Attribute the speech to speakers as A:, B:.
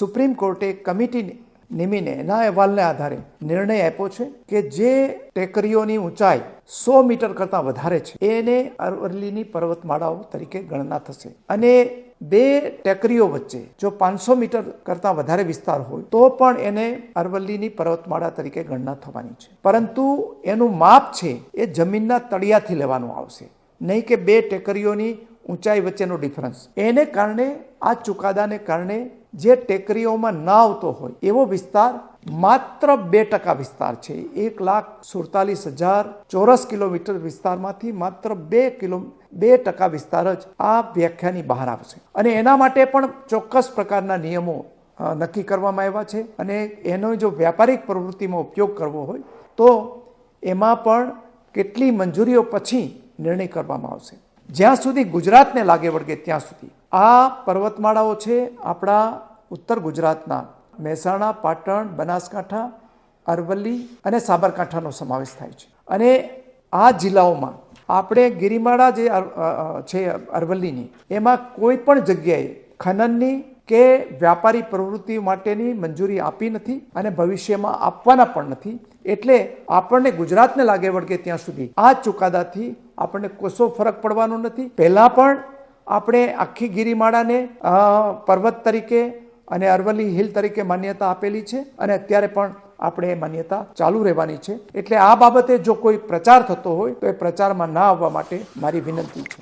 A: Supreme કોર્ટે committee નિમીને એના અહેવાલને આધારે નિર્ણય આપ્યો છે કે જે ટેકરીઓની ઊંચાઈ 100 મીટર કરતાં વધારે છે એને અરવલ્લીની પર્વતમાળાઓ તરીકે ગણના થશે અને બે ટેકરીઓ વચ્ચે જો 500 મીટર કરતાં વધારે વિસ્તાર હોય તો પણ એને અરવલ્લીની પર્વતમાળા તરીકે ગણના થવાની છે, પરંતુ એનું માપ છે એ જમીનના તળિયાથી લેવાનું આવશે, નહીં કે બે ટેકરીઓની ઊંચાઈ વચ્ચેનો ડિફરન્સ. એને કારણે આ ચુકાદાને કારણે જે ટેકરીઓમાં ના આવતો હોય એવો વિસ્તાર માત્ર 2% વિસ્તાર છે. 1,47,000 ચોરસ કિલોમીટર વિસ્તારમાંથી માત્ર 2% વિસ્તાર જ આ વ્યાખ્યાની બહાર આવશે અને એના માટે પણ ચોક્કસ પ્રકારના નિયમો નક્કી કરવામાં આવ્યા છે અને એનો જો વ્યાપારિક પ્રવૃત્તિમાં ઉપયોગ કરવો હોય તો એમાં પણ કેટલી મંજૂરીઓ પછી નિર્ણય કરવામાં આવશે. જ્યાં સુધી ગુજરાતને લાગે વળગે ત્યાં સુધી આ પર્વતમાળાઓ છે આપણા ઉત્તર ગુજરાતના મહેસાણા, પાટણ, બનાસકાંઠા, અરવલ્લી અને સાબરકાંઠાનો સમાવેશ થાય છે અને આ જિલ્લાઓમાં આપણે ગિરિમાળા જે છે અરવલ્લીની એમાં કોઈ પણ જગ્યાએ ખનનની કે વ્યાપારી પ્રવૃત્તિ માટેની મંજૂરી આપી નથી અને ભવિષ્યમાં આપવાના પણ નથી. એટલે આપણને ગુજરાતને લાગે વળગે ત્યાં સુધી આ ચુકાદાથી આપણને કશો ફરક પડવાનો નથી. પહેલા પણ આપણે આખી ગિરિમાળાને પર્વત તરીકે અને અરવલ્લી હિલ તરીકે માન્યતા આપેલી છે અને અત્યારે પણ આપણે માન્યતા ચાલુ રહેવાની છે. એટલે આ બાબતે જો કોઈ પ્રચાર થતો હોય તો એ પ્રચારમાં ના આવવા માટે મારી વિનંતી છે.